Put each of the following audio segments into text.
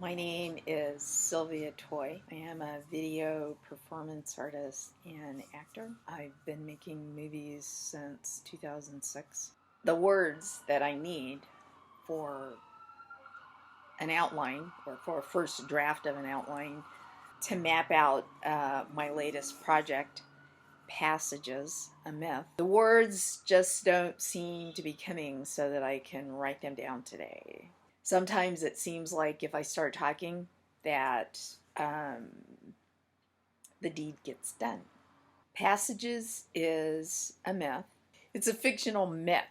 My name is Sylvia Toy. I am a video performance artist and actor. I've been making movies since 2006. The words that I need for an outline or for a first draft of an outline to map out my latest project, Passages, a Myth. The words just don't seem to be coming so that I can write them down today. Sometimes it seems like if I start talking that the deed gets done. Passages is a myth. It's a fictional myth.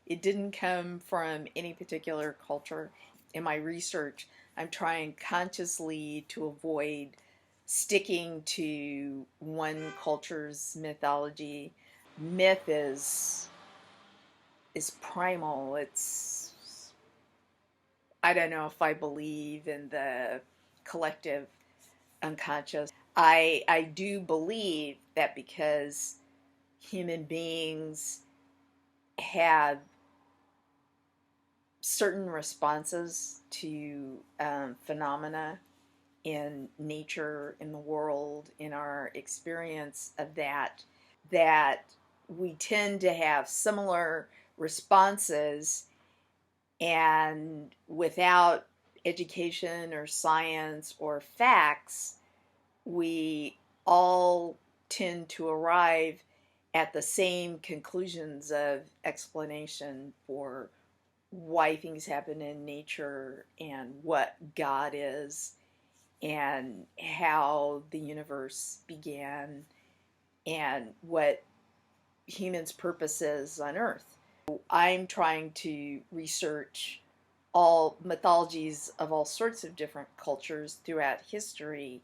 It didn't come from any particular culture. In my research, I'm trying consciously to avoid sticking to one culture's mythology. Myth is primal. I don't know if I believe in the collective unconscious. I do believe that because human beings have certain responses to phenomena in nature, in the world, in our experience of that we tend to have similar responses, and without education or science or facts, we all tend to arrive at the same conclusions of explanation for why things happen in nature and what God is and how the universe began and what humans' purpose is on Earth. I'm trying to research all mythologies of all sorts of different cultures throughout history.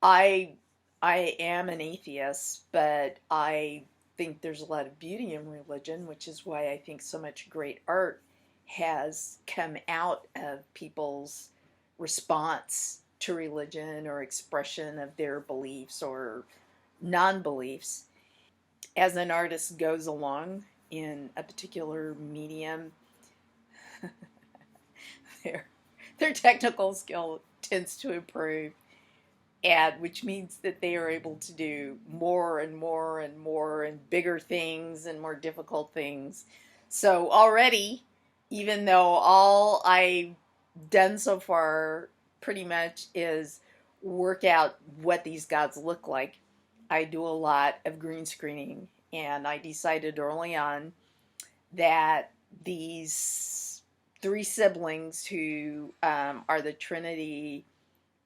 I am an atheist, but I think there's a lot of beauty in religion, which is why I think so much great art has come out of people's response to religion or expression of their beliefs or non-beliefs. As an artist goes along in a particular medium, their technical skill tends to improve, and which means that they are able to do more and more and more and bigger things and more difficult things. So already, even though all I've done so far pretty much is work out what these gods look like, I do a lot of green screening, and I decided early on that these three siblings who are the Trinity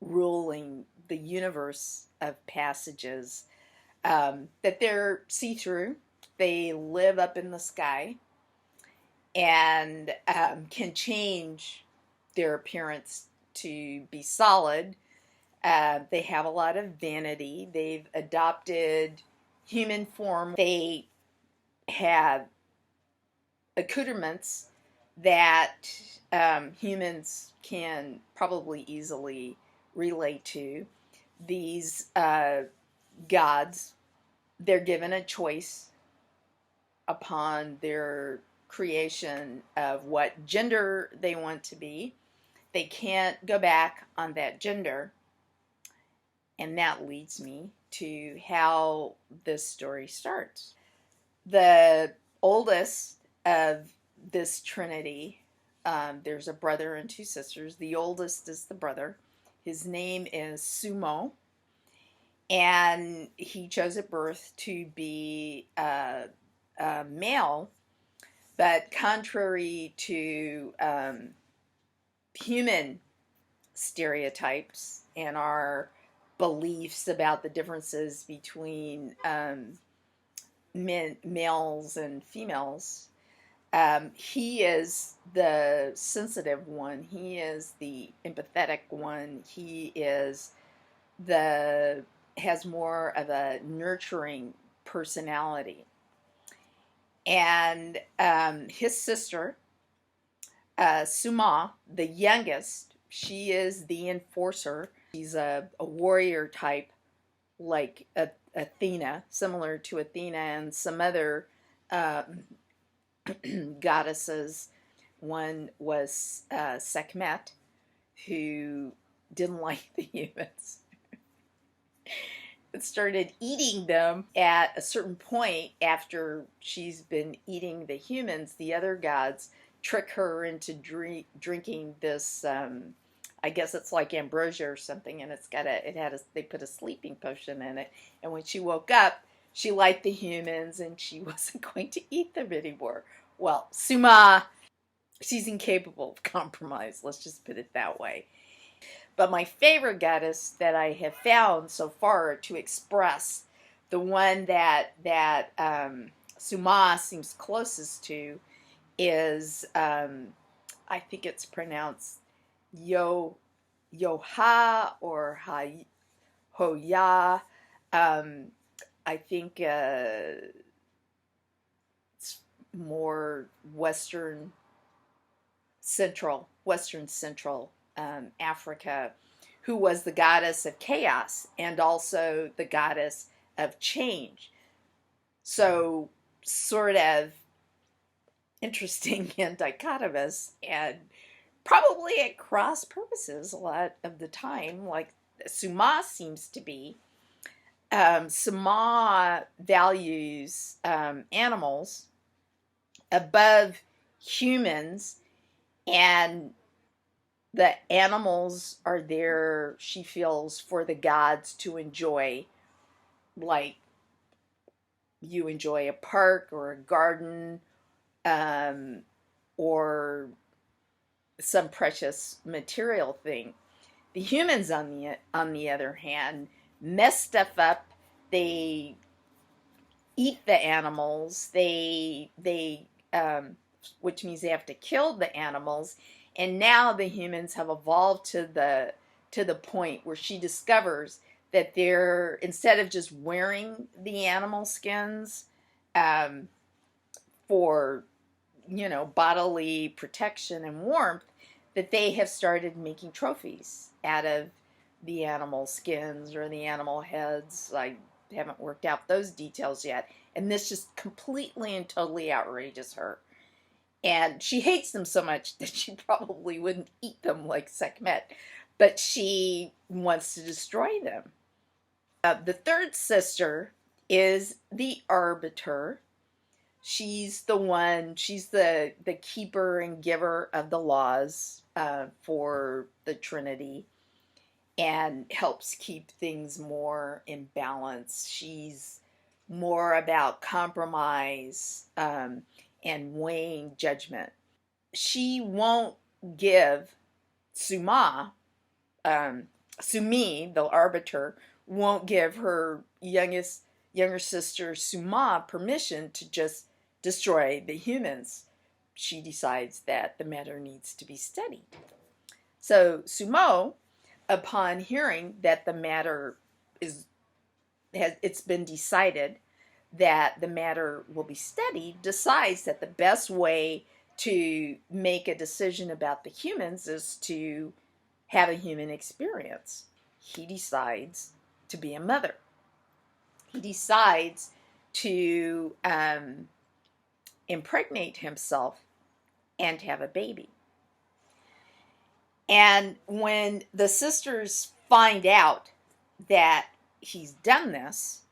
ruling the universe of Passages, that they're see-through. They live up in the sky and can change their appearance to be solid. They have a lot of vanity. They've adopted human form. They have accoutrements that humans can probably easily relate to. These gods, they're given a choice upon their creation of what gender they want to be. They can't go back on that gender. And that leads me to how this story starts. The oldest of this trinity, there's a brother and two sisters. The oldest is the brother. His name is Sumo, and he chose at birth to be a male, but contrary to human stereotypes and our beliefs about the differences between males and females, he is the sensitive one. He is the empathetic one. He is has more of a nurturing personality. And his sister, Suma, the youngest, she is the enforcer. She's a warrior type, like Athena, similar to Athena and some other goddesses. One was Sekhmet, who didn't like the humans. It started eating them. At a certain point, after she's been eating the humans, the other gods trick her into drinking this. I guess it's like ambrosia or something, and they put a sleeping potion in it. And when she woke up, she liked the humans, and she wasn't going to eat them anymore. Well, Suma, she's incapable of compromise. Let's just put it that way. But my favorite goddess that I have found so far to express the one that Suma seems closest to is I think it's pronounced Yoha or Hoya. I think it's more Western Central Africa, who was the goddess of chaos and also the goddess of change. So sort of interesting and dichotomous, and probably at cross purposes a lot of the time, like Suma seems to be. Suma values animals above humans, and the animals are there, she feels, for the gods to enjoy, like you enjoy a park or a garden, or some precious material thing. The humans, on the other hand, mess stuff up. They eat the animals. They which means they have to kill the animals. And now the humans have evolved to the point where she discovers that they're, instead of just wearing the animal skins for, bodily protection and warmth, that they have started making trophies out of the animal skins or the animal heads. I haven't worked out those details yet. And this just completely and totally outrages her. And she hates them so much that she probably wouldn't eat them like Sekhmet, but she wants to destroy them. The third sister is the arbiter. She's the keeper and giver of the laws for the Trinity, and helps keep things more in balance. She's more about compromise and weighing judgment. She won't give Sumi, the arbiter, won't give her younger sister Suma permission to just destroy the humans. She decides that the matter needs to be studied. So Sumo, upon hearing that the matter it's been decided that the matter will be studied, decides that the best way to make a decision about the humans is to have a human experience. He decides to be a mother. He decides to impregnate himself and have a baby. And when the sisters find out that he's done this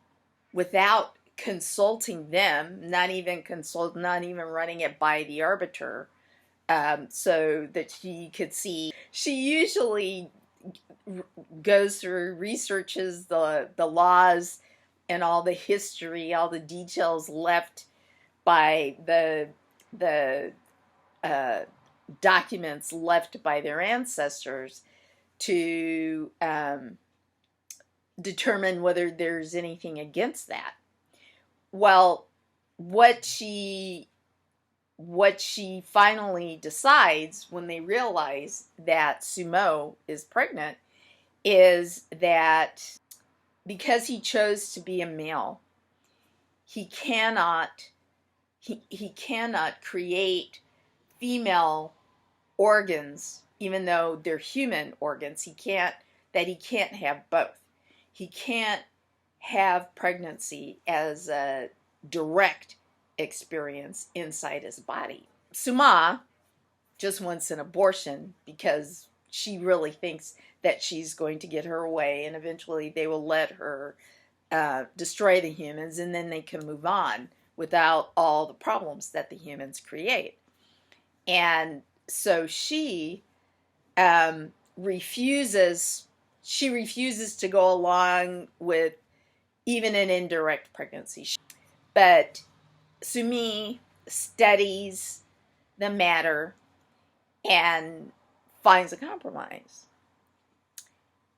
without consulting them, not even running it by the arbiter, so that she could see. She usually goes through, researches the laws and all the history, all the details left by the documents left by their ancestors to determine whether there's anything against that. Well, what she finally decides when they realize that Sumo is pregnant is that because he chose to be a male, he cannot create female organs, even though they're human organs. He can't have both. He can't have pregnancy as a direct experience inside his body. Suma just wants an abortion because she really thinks that she's going to get her way, and eventually they will let her destroy the humans, and then they can move on without all the problems that the humans create. And so um, refuses she refuses to go along with even an indirect pregnancy. But Sumi studies the matter and finds a compromise.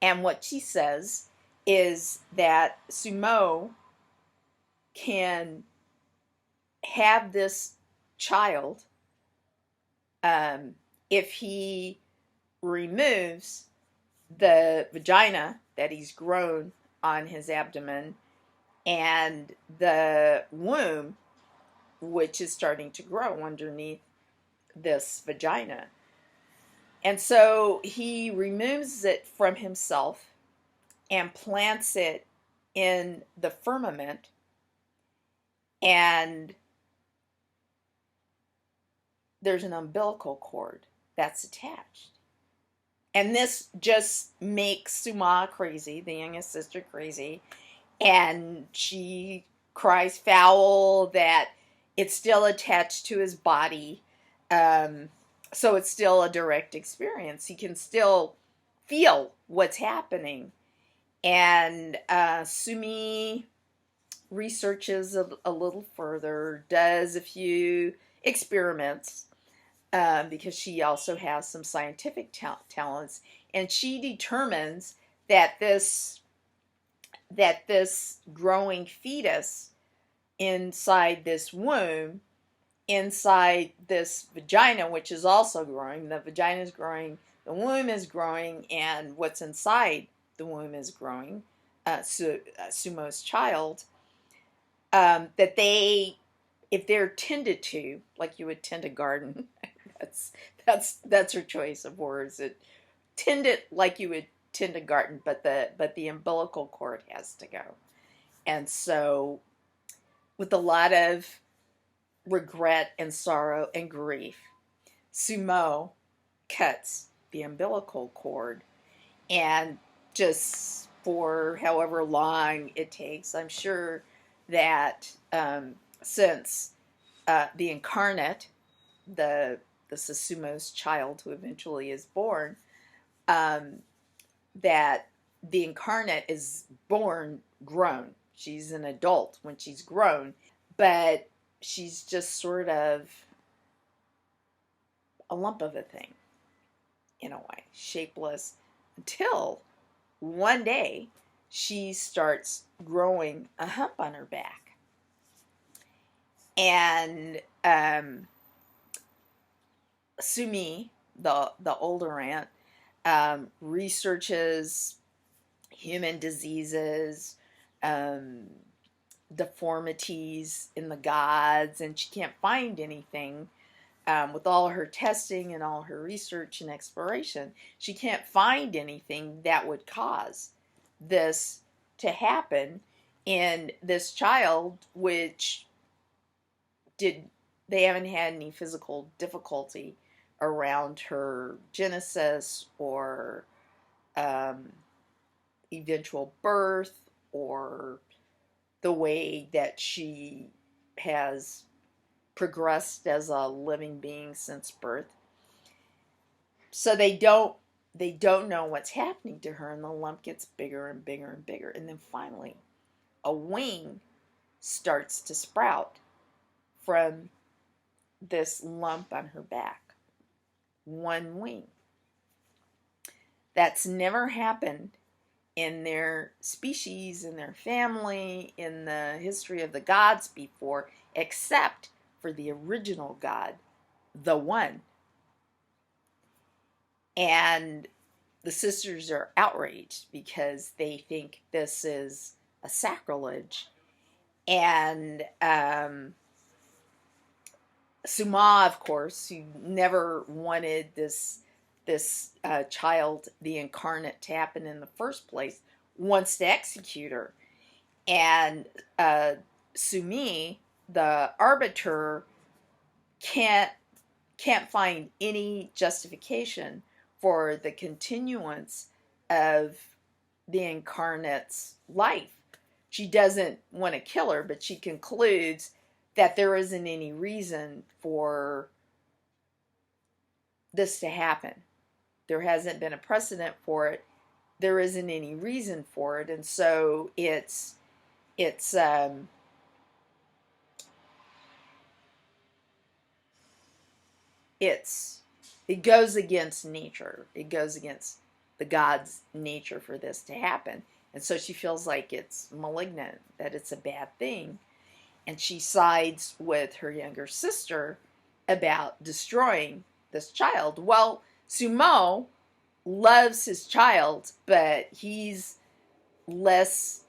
And what she says is that Sumo can have this child if he removes the vagina that he's grown on his abdomen and the womb, which is starting to grow underneath this vagina. And so he removes it from himself and plants it in the firmament, and there's an umbilical cord that's attached. And this just makes Suma crazy, the youngest sister, crazy. And she cries foul that it's still attached to his body. So it's still a direct experience. He can still feel what's happening. And Sumi researches a little further, does a few experiments, because she also has some scientific talents, and she determines that this growing fetus inside this womb, inside this vagina, which is also growing, the vagina is growing, the womb is growing, and what's inside the womb is growing, Sumo's child, that they, if they're tended to, like you would tend a garden, that's her choice of words. It tend it like you would tend a garden, but the umbilical cord has to go. And so, with a lot of regret and sorrow and grief, Sumo cuts the umbilical cord, and just for however long it takes, I'm sure that since the incarnate, the Susumo's child who eventually is born, that the incarnate is born grown. She's an adult when she's grown, but she's just sort of a lump of a thing, in a way, shapeless, until one day she starts growing a hump on her back. And Sumi, the older aunt, researches human diseases, deformities in the gods, and she can't find anything. With all her testing and all her research and exploration, she can't find anything that would cause this to happen in this child, which they haven't had any physical difficulty around her genesis or eventual birth or the way that she has progressed as a living being since birth. So they don't know what's happening to her, and the lump gets bigger and bigger and bigger, and then finally a wing starts to sprout from this lump on her back. One wing. That's never happened in their species, in their family, in the history of the gods before, except for the original God, the One. And the sisters are outraged because they think this is a sacrilege. And Suma, of course, who never wanted this child, the incarnate, to happen in the first place, wants to execute her. And Sumi, the arbiter, can't find any justification for the continuance of the incarnate's life. She doesn't want to kill her, but she concludes that there isn't any reason for this to happen. There hasn't been a precedent for it. There isn't any reason for it. And so it goes against nature. It goes against the God's nature for this to happen. And so she feels like it's malignant, that it's a bad thing. And she sides with her younger sister about destroying this child. Well, Sumo loves his child, but he's less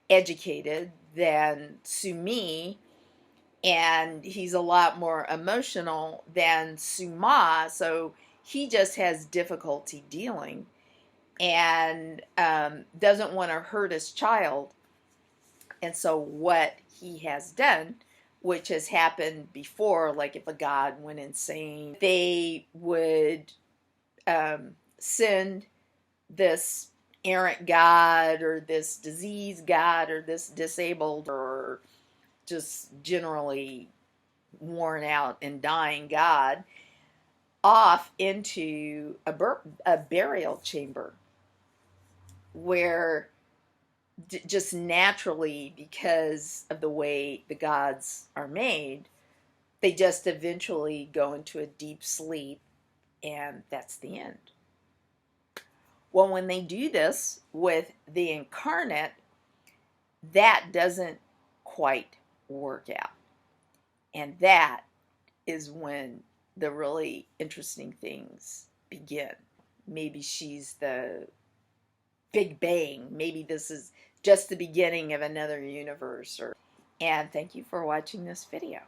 educated than Sumi, and he's a lot more emotional than Suma, so he just has difficulty dealing and doesn't want to hurt his child. And so what he has done, which has happened before, like if a god went insane, they would send this errant god or this disease god or this disabled or just generally worn out and dying god off into a burial chamber where just naturally, because of the way the gods are made, they just eventually go into a deep sleep, and that's the end. Well, when they do this with the incarnate, that doesn't quite work out. And that is when the really interesting things begin. Maybe she's the Big Bang. Maybe this is just the beginning of another universe. And thank you for watching this video.